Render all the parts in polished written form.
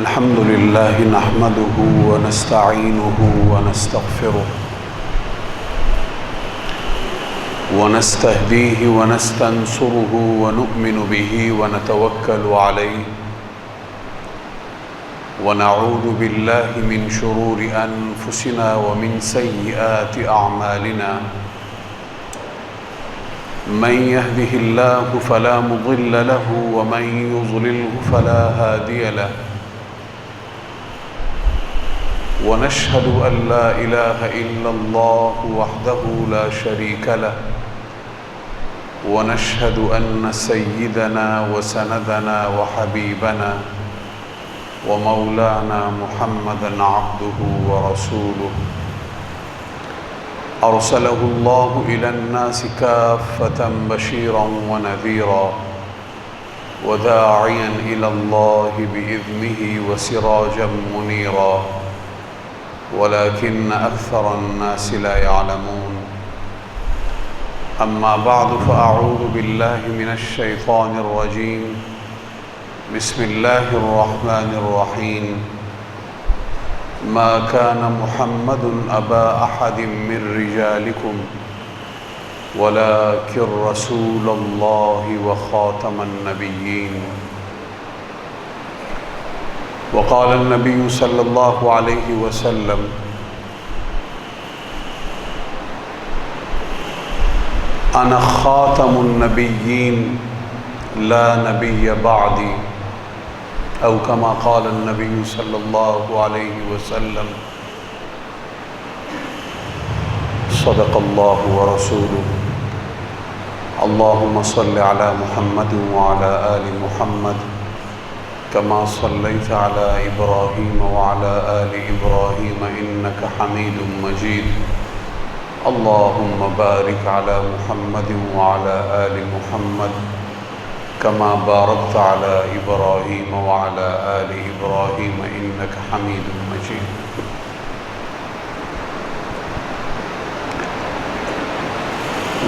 الحمد لله نحمده ونستعينه ونستغفره ونستهديه ونستنصره ونؤمن به ونتوكل عليه ونعوذ بالله من شرور أنفسنا ومن سيئات أعمالنا من يهده الله فلا مضل له ومن يضلله فلا هادي له ونشهد أن لا إله إلا الله وحده لا شريك له ونشهد أن سيدنا وسندنا وحبيبنا ومولانا محمدا عبده ورسوله أرسله الله إلى الناس كافة بشيرا ونذيرا وداعيا إلى الله بإذنه وسراجا منيرا ولكن أكثر الناس لا يعلمون. أما بعد فأعوذ بالله من الشيطان الرجيم. بسم الله الرحمن الرحيم. ما كان محمد أبا أحد من رجالكم ولكن رسول الله وخاتم النبيين. وقال النبي صلى الله عليه وسلم أنا خاتم النبيين لا نبي بعدي أو كما قال النبي صلى الله عليه وسلم. صدق الله ورسوله. اللهم صل على محمد وعلى آل محمد كما صليت على إبراهيم وعلى آل إبراهيم إنك حميد مجيد. اللهم بارك على محمد وعلى آل محمد كما باركت على إبراهيم وعلى آل إبراهيم إنك حميد مجيد.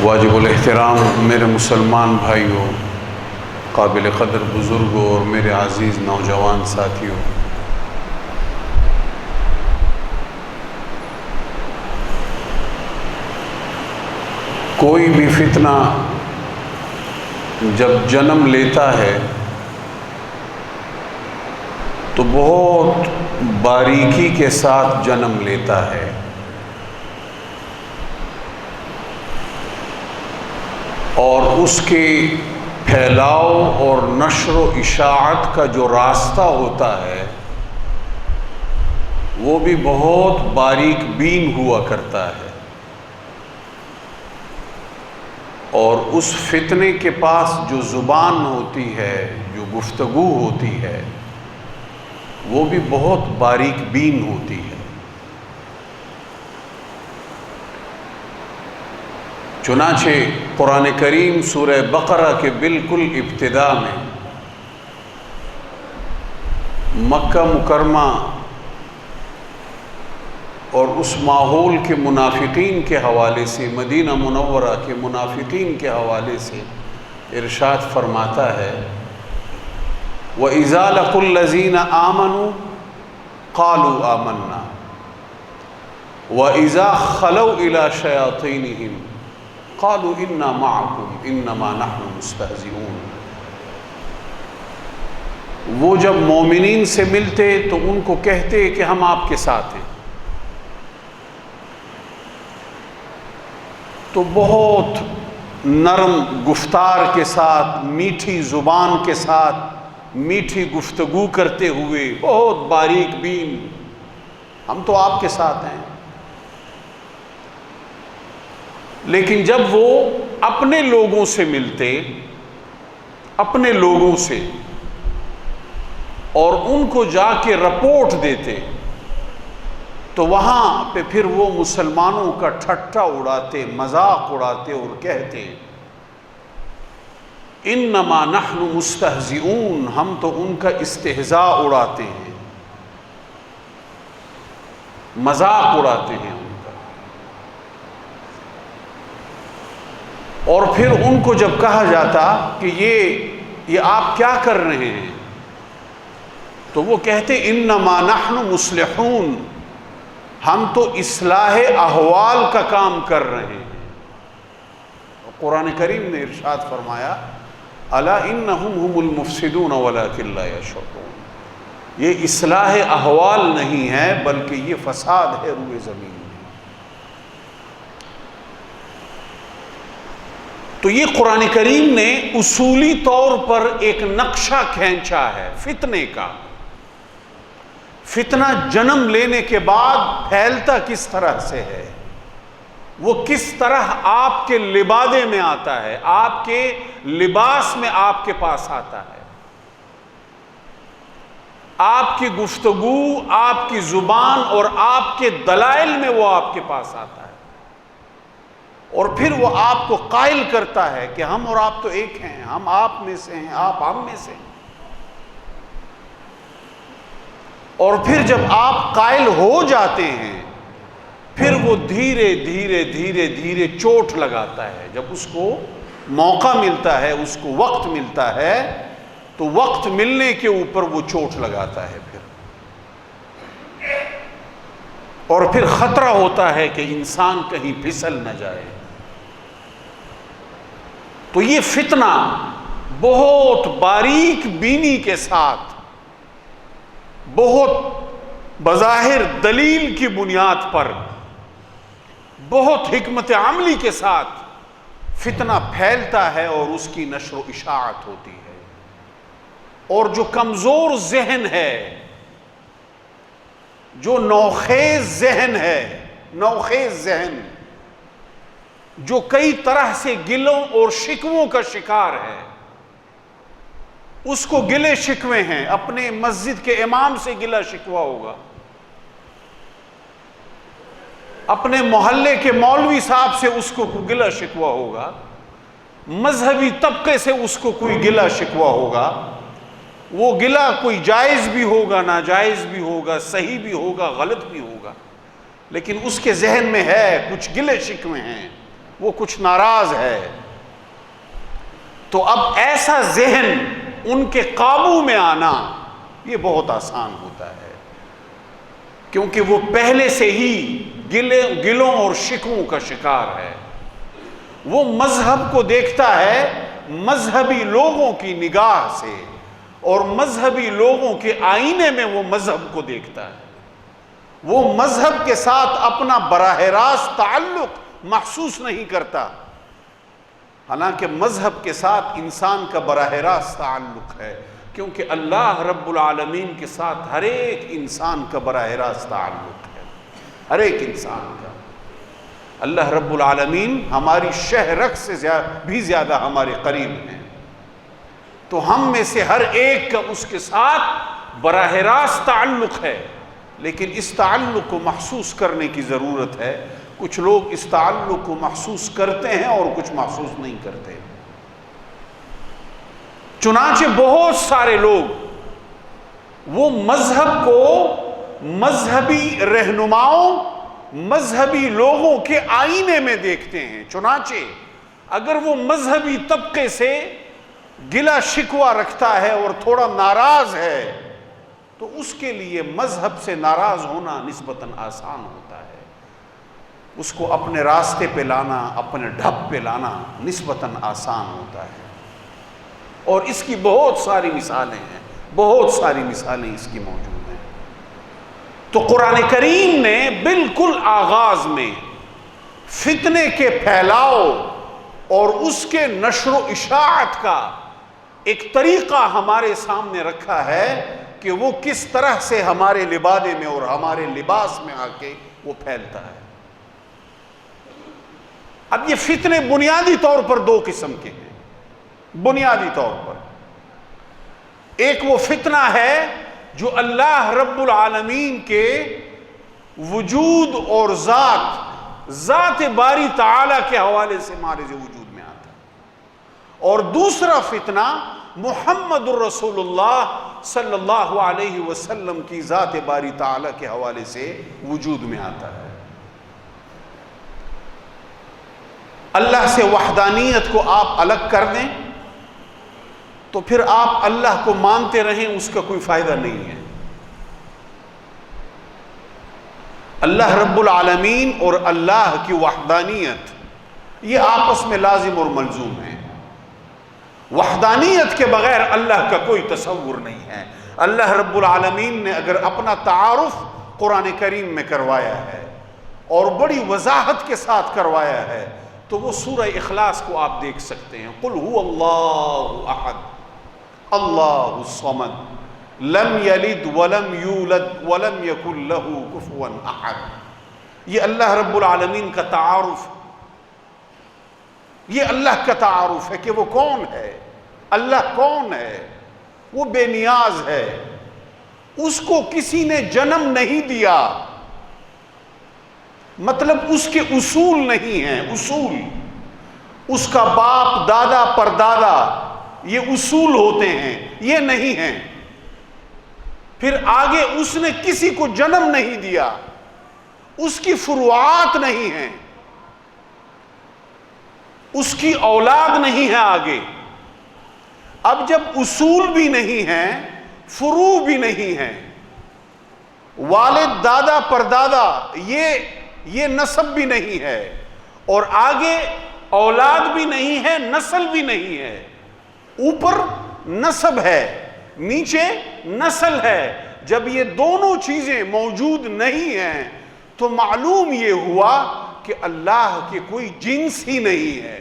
واجب الاحترام میرے مسلمان بھائیوں، قابل قدر بزرگوں اور میرے عزیز نوجوان ساتھیوں، کوئی بھی فتنہ جب جنم لیتا ہے تو بہت باریکی کے ساتھ جنم لیتا ہے، اور اس کے پھیلاؤ اور نشر و اشاعت کا جو راستہ ہوتا ہے وہ بھی بہت باریک بین ہوا کرتا ہے، اور اس فتنے کے پاس جو زبان ہوتی ہے، جو گفتگو ہوتی ہے، وہ بھی بہت باریک بین ہوتی ہے۔ چنانچہ قرآن کریم سورہ بقرہ کے بالکل ابتدا میں مکہ مکرمہ اور اس ماحول کے منافقین کے حوالے سے، مدینہ منورہ کے منافقین کے حوالے سے ارشاد فرماتا ہے وَإِذَا لَقُوا الَّذِينَ آمَنُوا قَالُوا آمَنَّا وَإِذَا خَلَوْا إِلَى شَيَاطِينِهِمْ قَالُوا إِنَّا مَعَكُمْ إِنَّمَا نَحْنُ مُسْتَهْزِئُونَ۔ وہ جب مومنین سے ملتے تو ان کو کہتے کہ ہم آپ کے ساتھ ہیں، تو بہت نرم گفتار کے ساتھ، میٹھی زبان کے ساتھ، میٹھی گفتگو کرتے ہوئے، بہت باریک بین، ہم تو آپ کے ساتھ ہیں۔ لیکن جب وہ اپنے لوگوں سے ملتے، اپنے لوگوں سے، اور ان کو جا کے رپورٹ دیتے، تو وہاں پہ پھر وہ مسلمانوں کا ٹھٹھا اڑاتے، مذاق اڑاتے اور کہتے انما نحن مستہزئون، ہم تو ان کا استہزاء اڑاتے ہیں، مذاق اڑاتے ہیں ان کا۔ اور پھر ان کو جب کہا جاتا کہ یہ آپ کیا کر رہے ہیں، تو وہ کہتے انما نحن مصلحون، ہم تو اصلاح احوال کا کام کر رہے ہیں۔ قرآن کریم نے ارشاد فرمایا الا انہم هم المفسدون ولکن لا یشعرون، یہ اصلاح احوال نہیں ہے بلکہ یہ فساد ہے روئے زمین میں۔ تو یہ قرآن کریم نے اصولی طور پر ایک نقشہ کھینچا ہے فتنے کا۔ فتنہ جنم لینے کے بعد پھیلتا کس طرح سے ہے، وہ کس طرح آپ کے لبادے میں آتا ہے، آپ کے لباس میں آپ کے پاس آتا ہے، آپ کی گفتگو، آپ کی زبان اور آپ کے دلائل میں وہ آپ کے پاس آتا ہے، اور پھر وہ آپ کو قائل کرتا ہے کہ ہم اور آپ تو ایک ہیں، ہم آپ میں سے ہیں، آپ ہم میں سے ہیں۔ اور پھر جب آپ قائل ہو جاتے ہیں پھر وہ دھیرے دھیرے دھیرے دھیرے چوٹ لگاتا ہے۔ جب اس کو موقع ملتا ہے، اس کو وقت ملتا ہے، تو وقت ملنے کے اوپر وہ چوٹ لگاتا ہے اور پھر خطرہ ہوتا ہے کہ انسان کہیں پھسل نہ جائے۔ تو یہ فتنہ بہت باریک بینی کے ساتھ، بہت بظاہر دلیل کی بنیاد پر، بہت حکمت عملی کے ساتھ فتنہ پھیلتا ہے اور اس کی نشر و اشاعت ہوتی ہے۔ اور جو کمزور ذہن ہے، جو نوخیز ذہن ہے، نوخیز ذہن جو کئی طرح سے گلوں اور شکووں کا شکار ہے، اس کو گلے شکوے ہیں، اپنے مسجد کے امام سے گلہ شکوہ ہوگا، اپنے محلے کے مولوی صاحب سے اس کو گلہ شکوہ ہوگا، مذہبی طبقے سے اس کو کوئی گلہ شکوہ ہوگا۔ وہ گلہ کوئی جائز بھی ہوگا، ناجائز بھی ہوگا، صحیح بھی ہوگا، غلط بھی ہوگا، لیکن اس کے ذہن میں ہے کچھ گلے شکوے ہیں، وہ کچھ ناراض ہے۔ تو اب ایسا ذہن ان کے قابو میں آنا یہ بہت آسان ہوتا ہے، کیونکہ وہ پہلے سے ہی گلوں اور شکووں کا شکار ہے۔ وہ مذہب کو دیکھتا ہے مذہبی لوگوں کی نگاہ سے، اور مذہبی لوگوں کے آئینے میں وہ مذہب کو دیکھتا ہے۔ وہ مذہب کے ساتھ اپنا براہ راست تعلق محسوس نہیں کرتا، حالانکہ مذہب کے ساتھ انسان کا براہ راست تعلق ہے، کیونکہ اللہ رب العالمین کے ساتھ ہر ایک انسان کا براہ راست تعلق ہے، ہر ایک انسان کا۔ اللہ رب العالمین ہماری شہ رگ سے بھی زیادہ ہمارے قریب ہیں، تو ہم میں سے ہر ایک کا اس کے ساتھ براہ راست تعلق ہے، لیکن اس تعلق کو محسوس کرنے کی ضرورت ہے۔ کچھ لوگ اس تعلق کو محسوس کرتے ہیں اور کچھ محسوس نہیں کرتے۔ چنانچہ بہت سارے لوگ وہ مذہب کو مذہبی رہنماؤں، مذہبی لوگوں کے آئینے میں دیکھتے ہیں۔ چنانچہ اگر وہ مذہبی طبقے سے گلہ شکوہ رکھتا ہے اور تھوڑا ناراض ہے تو اس کے لیے مذہب سے ناراض ہونا نسبتاً آسان ہوتا ہے، اس کو اپنے راستے پہ لانا، اپنے ڈھب پہ لانا نسبتاً آسان ہوتا ہے۔ اور اس کی بہت ساری مثالیں ہیں، بہت ساری مثالیں اس کی موجود ہیں۔ تو قرآن کریم نے بالکل آغاز میں فتنے کے پھیلاؤ اور اس کے نشر و اشاعت کا ایک طریقہ ہمارے سامنے رکھا ہے کہ وہ کس طرح سے ہمارے لبادے میں اور ہمارے لباس میں آ کے وہ پھیلتا ہے۔ اب یہ فتنے بنیادی طور پر دو قسم کے ہیں، بنیادی طور پر۔ ایک وہ فتنہ ہے جو اللہ رب العالمین کے وجود اور ذات باری تعالی کے حوالے سے مارز وجود میں آتا ہے، اور دوسرا فتنہ محمد الرسول اللہ صلی اللہ علیہ وسلم کی ذات باری تعالی کے حوالے سے وجود میں آتا ہے۔ اللہ سے وحدانیت کو آپ الگ کر دیں تو پھر آپ اللہ کو مانتے رہیں، اس کا کوئی فائدہ نہیں ہے۔ اللہ رب العالمین اور اللہ کی وحدانیت یہ آپس میں لازم اور ملزوم ہیں۔ وحدانیت کے بغیر اللہ کا کوئی تصور نہیں ہے۔ اللہ رب العالمین نے اگر اپنا تعارف قرآن کریم میں کروایا ہے اور بڑی وضاحت کے ساتھ کروایا ہے تو وہ سورہ اخلاص کو آپ دیکھ سکتے ہیں۔ قل هو اللہ احد اللہ الصمد لم یلد ولم یولد ولم یکن له کفوا احد۔ یہ اللہ رب العالمین کا تعارف، یہ اللہ کا تعارف ہے کہ وہ کون ہے۔ اللہ کون ہے؟ وہ بے نیاز ہے، اس کو کسی نے جنم نہیں دیا، مطلب اس کے اصول نہیں ہیں۔ اصول اس کا باپ دادا پردادا یہ اصول ہوتے ہیں، یہ نہیں ہیں۔ پھر آگے اس نے کسی کو جنم نہیں دیا، اس کی فروعات نہیں ہیں، اس کی اولاد نہیں ہے آگے۔ اب جب اصول بھی نہیں ہیں، فروع بھی نہیں ہیں، والد دادا پردادا یہ نسب بھی نہیں ہے، اور آگے اولاد بھی نہیں ہے، نسل بھی نہیں ہے۔ اوپر نسب ہے، نیچے نسل ہے۔ جب یہ دونوں چیزیں موجود نہیں ہیں تو معلوم یہ ہوا کہ اللہ کے کوئی جنس ہی نہیں ہے،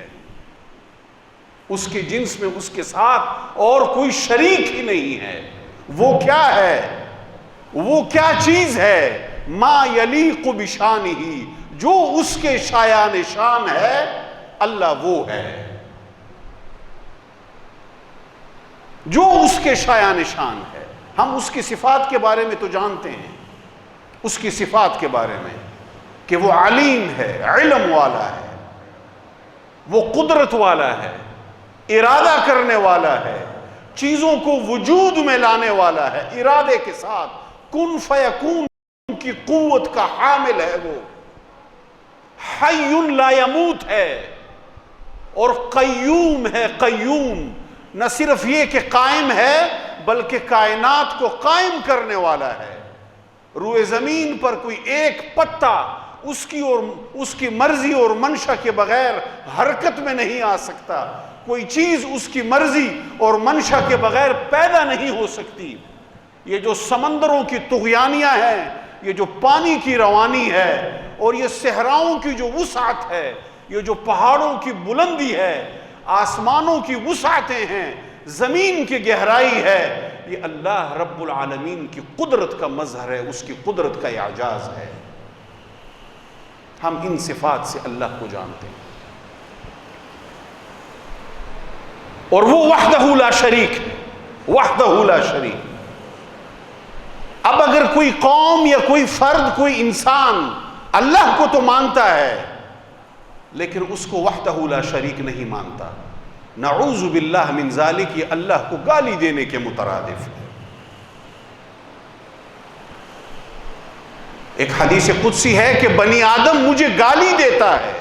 اس کے جنس میں اس کے ساتھ اور کوئی شریک ہی نہیں ہے۔ وہ کیا ہے؟ وہ کیا چیز ہے؟ ما یلیق بشانہ، جو اس کے شایان شان ہے اللہ وہ ہے، جو اس کے شایان شان ہے۔ ہم اس کی صفات کے بارے میں تو جانتے ہیں، اس کی صفات کے بارے میں کہ وہ علیم ہے، علم والا ہے، وہ قدرت والا ہے، ارادہ کرنے والا ہے، چیزوں کو وجود میں لانے والا ہے، ارادے کے ساتھ کن فیکون کی قوت کا حامل ہے۔ وہ حی لا یموت ہے اور قیوم ہے۔ قیوم نہ صرف یہ کہ قائم ہے بلکہ کائنات کو قائم کرنے والا ہے۔ روئے زمین پر کوئی ایک پتا اس کی مرضی اور منشا کے بغیر حرکت میں نہیں آ سکتا، کوئی چیز اس کی مرضی اور منشا کے بغیر پیدا نہیں ہو سکتی۔ یہ جو سمندروں کی طغیانیاں ہیں، یہ جو پانی کی روانی ہے، اور یہ صحراؤں کی جو وسعت ہے، یہ جو پہاڑوں کی بلندی ہے، آسمانوں کی وسعتیں ہیں، زمین کی گہرائی ہے، یہ اللہ رب العالمین کی قدرت کا مظہر ہے، اس کی قدرت کا اعجاز ہے۔ ہم ان صفات سے اللہ کو جانتے ہیں، اور وہ وحدہ لا شریک ہے، وحدہ لا شریک۔ اب اگر کوئی قوم یا کوئی فرد، کوئی انسان اللہ کو تو مانتا ہے لیکن اس کو وحدہ لا شریک نہیں مانتا، نعوذ باللہ من ذالک، یہ اللہ کو گالی دینے کے مترادف ہے۔ ایک حدیث قدسی ہے کہ بنی آدم مجھے گالی دیتا ہے۔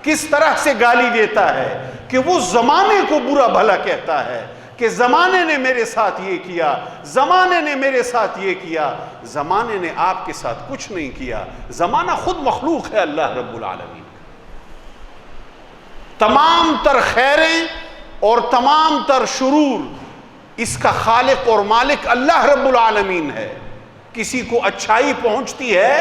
کس طرح سے گالی دیتا ہے؟ کہ وہ زمانے کو برا بھلا کہتا ہے کہ زمانے نے میرے ساتھ یہ کیا، زمانے نے میرے ساتھ یہ کیا۔ زمانے نے آپ کے ساتھ کچھ نہیں کیا، زمانہ خود مخلوق ہے اللہ رب العالمین۔ تمام تر خیریں اور تمام تر شرور اس کا خالق اور مالک اللہ رب العالمین ہے۔ کسی کو اچھائی پہنچتی ہے،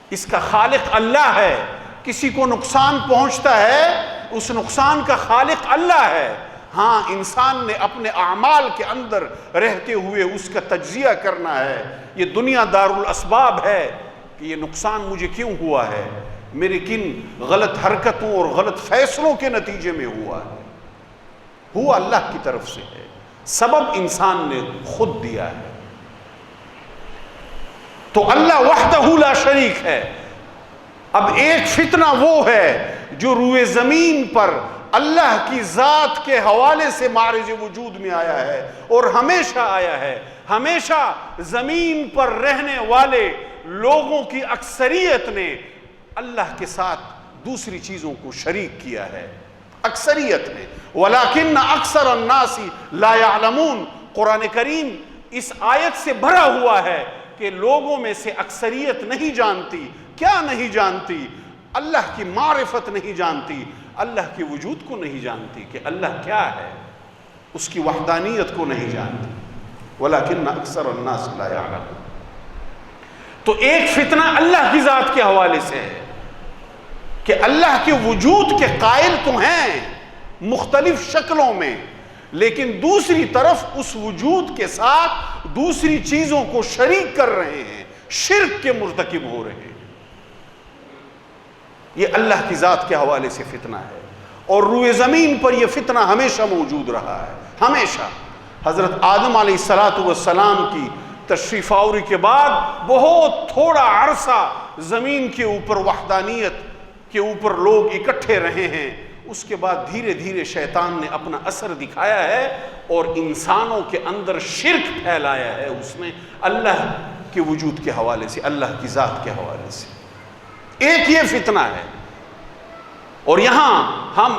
اس کا خالق اللہ ہے، کسی کو نقصان پہنچتا ہے، اس نقصان کا خالق اللہ ہے۔ ہاں، انسان نے اپنے اعمال کے اندر رہتے ہوئے اس کا تجزیہ کرنا ہے۔ یہ دنیا دار الاسباب ہے کہ یہ نقصان مجھے کیوں ہوا ہے، میرے کن غلط حرکتوں اور غلط فیصلوں کے نتیجے میں ہوا ہے۔ ہوا اللہ کی طرف سے ہے، سبب انسان نے خود دیا ہے۔ تو اللہ وحدہ لا شریک ہے۔ اب ایک فتنہ وہ ہے جو روئے زمین پر اللہ کی ذات کے حوالے سے معرض وجود میں آیا ہے اور ہمیشہ آیا ہے۔ ہمیشہ زمین پر رہنے والے لوگوں کی اکثریت نے اللہ کے ساتھ دوسری چیزوں کو شریک کیا ہے، اکثریت نے۔ وَلَكِنَّ أَكْثَرَ النَّاسِ لَا يَعْلَمُونَ۔ قرآن کریم اس آیت سے بھرا ہوا ہے کہ لوگوں میں سے اکثریت نہیں جانتی، کیا نہیں جانتی؟ اللہ کی معرفت نہیں جانتی، اللہ کے وجود کو نہیں جانتی کہ اللہ کیا ہے، اس کی وحدانیت کو نہیں جانتی۔ وَلَكِنَّ أَكْثَرَ النَّاسِ لَا يَعْلَمُونَ۔ تو ایک فتنہ اللہ کی ذات کے حوالے سے ہے کہ اللہ کے وجود کے قائل تو ہیں مختلف شکلوں میں، لیکن دوسری طرف اس وجود کے ساتھ دوسری چیزوں کو شریک کر رہے ہیں، شرک کے مرتکب ہو رہے ہیں۔ یہ اللہ کی ذات کے حوالے سے فتنہ ہے، اور روئے زمین پر یہ فتنہ ہمیشہ موجود رہا ہے، ہمیشہ۔ حضرت آدم علیہ السلام کی تشریف آوری کے بعد بہت تھوڑا عرصہ زمین کے اوپر وحدانیت کے اوپر لوگ اکٹھے رہے ہیں، اس کے بعد دھیرے دھیرے شیطان نے اپنا اثر دکھایا ہے اور انسانوں کے اندر شرک پھیلایا ہے اس نے اللہ کے وجود کے حوالے سے، اللہ کی ذات کے حوالے سے۔ ایک یہ فتنہ ہے، اور یہاں ہم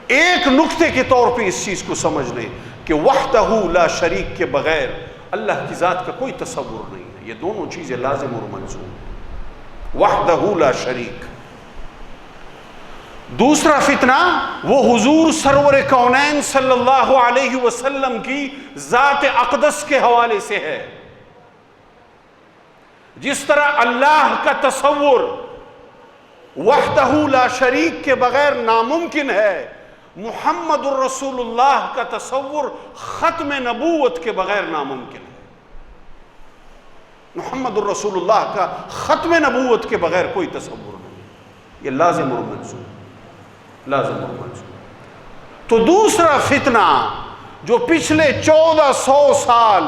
ایک نقطے کے طور پہ اس چیز کو سمجھ لیں کہ وحدہ لا شریک کے بغیر اللہ کی ذات کا کوئی تصور نہیں ہے۔ یہ دونوں چیزیں لازم اور ملزوم، وحدہ لا شریک۔ دوسرا فتنہ وہ حضور سرور کونین صلی اللہ علیہ وسلم کی ذات اقدس کے حوالے سے ہے۔ جس طرح اللہ کا تصور وحدہ لا شریک کے بغیر ناممکن ہے، محمد الرسول اللہ کا تصور ختم نبوت کے بغیر ناممکن ہے۔ محمد الرسول اللہ کا ختم نبوت کے بغیر کوئی تصور نہیں، یہ لازم اور ملزوم، لازم اور ملزوم۔ تو دوسرا فتنہ جو پچھلے 1400 سال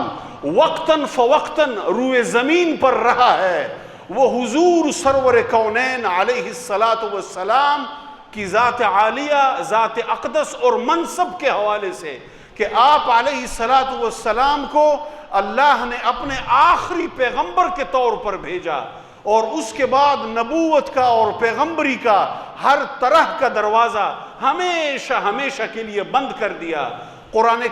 وقتاً فوقتاً روئے زمین پر رہا ہے، وہ حضور سرور کونین علیہ السلام کی ذات عالیہ، ذات اقدس اور منصب کے حوالے سے، کہ آپ علیہ السلام کو اللہ نے اپنے آخری پیغمبر کے طور پر بھیجا، اور اس کے بعد نبوت کا اور پیغمبری کا ہر طرح کا دروازہ ہمیشہ ہمیشہ کے لیے بند کر دیا۔ قرآن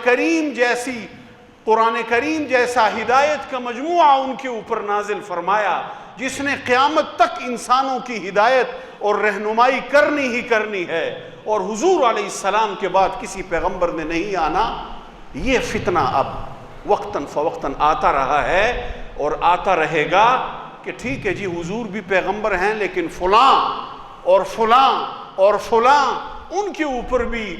کریم جیسا ہدایت کا مجموعہ ان کے اوپر نازل فرمایا، جس نے قیامت تک انسانوں کی ہدایت اور رہنمائی کرنی ہی کرنی ہے، اور حضور علیہ السلام کے بعد کسی پیغمبر نے نہیں آنا۔ یہ فتنہ اب وقتاً فوقتاً آتا رہا ہے اور آتا رہے گا کہ ٹھیک ہے جی حضور بھی پیغمبر ہیں، لیکن فلاں اور فلاں اور فلاں، ان کے اوپر بھی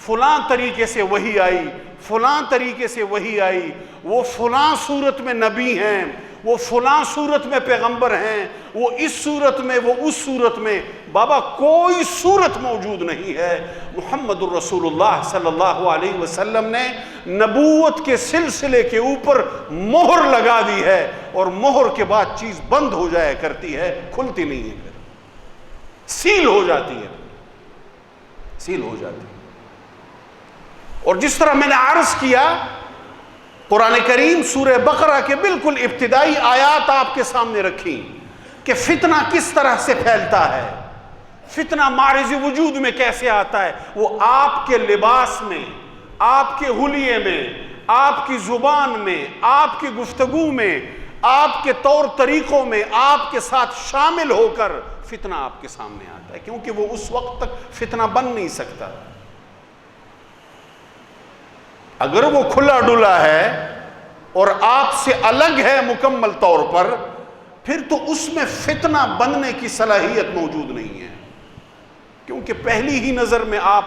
فلاں طریقے سے وحی آئی، فلاں طریقے سے وحی آئی، وہ فلاں صورت میں نبی ہیں، وہ فلاں صورت میں پیغمبر ہیں، وہ اس صورت میں، وہ اس صورت میں۔ بابا کوئی صورت موجود نہیں ہے۔ محمد الرسول اللہ صلی اللہ علیہ وسلم نے نبوت کے سلسلے کے اوپر مہر لگا دی ہے، اور مہر کے بعد چیز بند ہو جایا کرتی ہے، کھلتی نہیں ہے، سیل ہو جاتی ہے، سیل ہو جاتی ہے۔ اور جس طرح میں نے عرض کیا، قرآن کریم سورہ بقرہ کے بالکل ابتدائی آیات آپ کے سامنے رکھی کہ فتنہ کس طرح سے پھیلتا ہے، فتنہ معرض وجود میں کیسے آتا ہے۔ وہ آپ کے لباس میں، آپ کے حلیے میں، آپ کی زبان میں، آپ کی گفتگو میں، آپ کے طور طریقوں میں، آپ کے ساتھ شامل ہو کر فتنہ آپ کے سامنے آتا ہے، کیونکہ وہ اس وقت تک فتنہ بن نہیں سکتا۔ اگر وہ کھلا ڈلا ہے اور آپ سے الگ ہے مکمل طور پر، پھر تو اس میں فتنہ بننے کی صلاحیت موجود نہیں ہے، کیونکہ پہلی ہی نظر میں آپ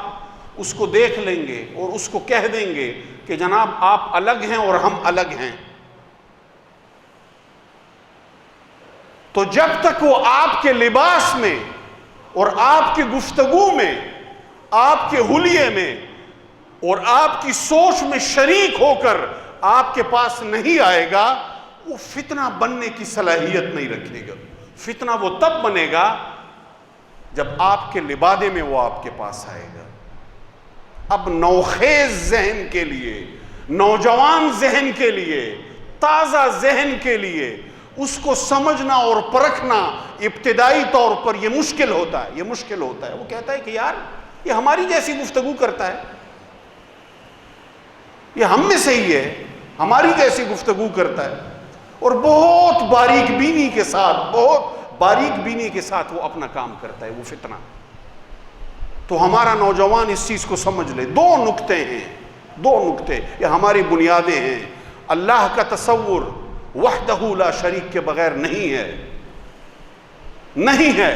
اس کو دیکھ لیں گے اور اس کو کہہ دیں گے کہ جناب آپ الگ ہیں اور ہم الگ ہیں۔ تو جب تک وہ آپ کے لباس میں اور آپ کی گفتگو میں، آپ کے حلیے میں اور آپ کی سوچ میں شریک ہو کر آپ کے پاس نہیں آئے گا، وہ فتنہ بننے کی صلاحیت نہیں رکھے گا۔ فتنہ وہ تب بنے گا جب آپ کے لبادے میں وہ آپ کے پاس آئے گا۔ اب نوخیز ذہن کے لیے، نوجوان ذہن کے لیے، تازہ ذہن کے لیے اس کو سمجھنا اور پرکھنا ابتدائی طور پر یہ مشکل ہوتا ہے، یہ مشکل ہوتا ہے۔ وہ کہتا ہے کہ یار یہ ہماری جیسی گفتگو کرتا ہے، یہ ہم میں سے ہی ہے، ہماری جیسی گفتگو کرتا ہے۔ اور بہت باریک بینی کے ساتھ، بہت باریک بینی کے ساتھ وہ اپنا کام کرتا ہے، وہ فتنہ۔ تو ہمارا نوجوان اس چیز کو سمجھ لے، دو نکتے ہیں، دو نکتے، یہ ہماری بنیادیں ہیں۔ اللہ کا تصور وحدہ لا شریک کے بغیر نہیں ہے، نہیں ہے،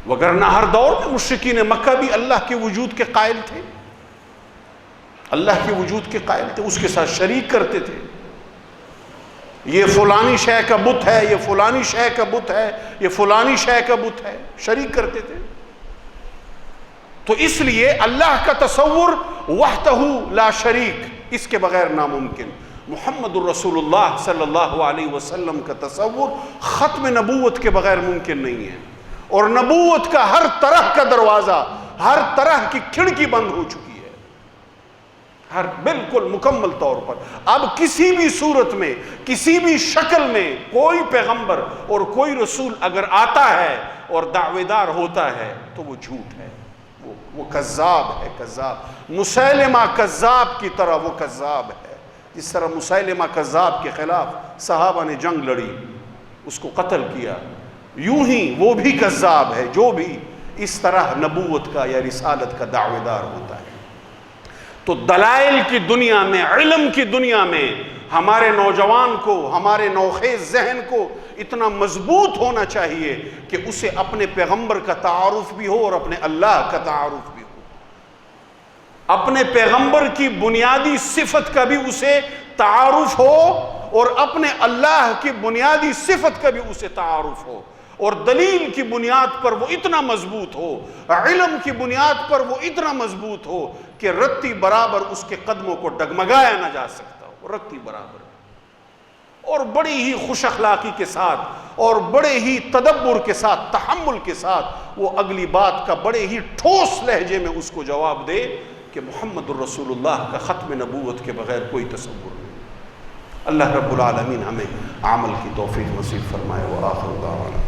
وگرنہ ہر دور میں مشرکین مکہ بھی اللہ کے وجود کے قائل تھے، اللہ کے وجود کے قائل تھے، اس کے ساتھ شریک کرتے تھے۔ یہ فلانی شے کا بت ہے، یہ فلانی شے کا بت ہے، یہ فلانی شے کا بت ہے، شریک کرتے تھے۔ تو اس لیے اللہ کا تصور وحدہ لا شریک، اس کے بغیر ناممکن۔ محمد الرسول اللہ صلی اللہ علیہ وسلم کا تصور ختم نبوت کے بغیر ممکن نہیں ہے، اور نبوت کا ہر طرح کا دروازہ، ہر طرح کی کھڑکی بند ہو چکی ہے، ہر بالکل مکمل طور پر۔ اب کسی بھی صورت میں، کسی بھی شکل میں کوئی پیغمبر اور کوئی رسول اگر آتا ہے اور دعوے دار ہوتا ہے تو وہ جھوٹ ہے، وہ کذاب ہے، کذاب، مسیلمہ کذاب کی طرح وہ کذاب ہے۔ جس طرح مسیلمہ کذاب کے خلاف صحابہ نے جنگ لڑی، اس کو قتل کیا، یوں ہی وہ بھی کذاب ہے جو بھی اس طرح نبوت کا یا رسالت کا دعوے دار ہوتا ہے۔ تو دلائل کی دنیا میں، علم کی دنیا میں ہمارے نوجوان کو، ہمارے نوخیز ذہن کو اتنا مضبوط ہونا چاہیے کہ اسے اپنے پیغمبر کا تعارف بھی ہو اور اپنے اللہ کا تعارف بھی ہو، اپنے پیغمبر کی بنیادی صفت کا بھی اسے تعارف ہو اور اپنے اللہ کی بنیادی صفت کا بھی اسے تعارف ہو، اور دلیل کی بنیاد پر وہ اتنا مضبوط ہو، علم کی بنیاد پر وہ اتنا مضبوط ہو کہ رتی برابر اس کے قدموں کو ڈگمگایا نہ جا سکتا ہو، رتی برابر، اور بڑی ہی خوش اخلاقی کے ساتھ اور بڑے ہی تدبر کے ساتھ، تحمل کے ساتھ وہ اگلی بات کا بڑے ہی ٹھوس لہجے میں اس کو جواب دے کہ محمد الرسول اللہ کا ختم نبوت کے بغیر کوئی تصور نہیں۔ اللہ رب العالمین ہمیں عمل کی توفیق نصیب فرمائے۔ وآخر دعوانا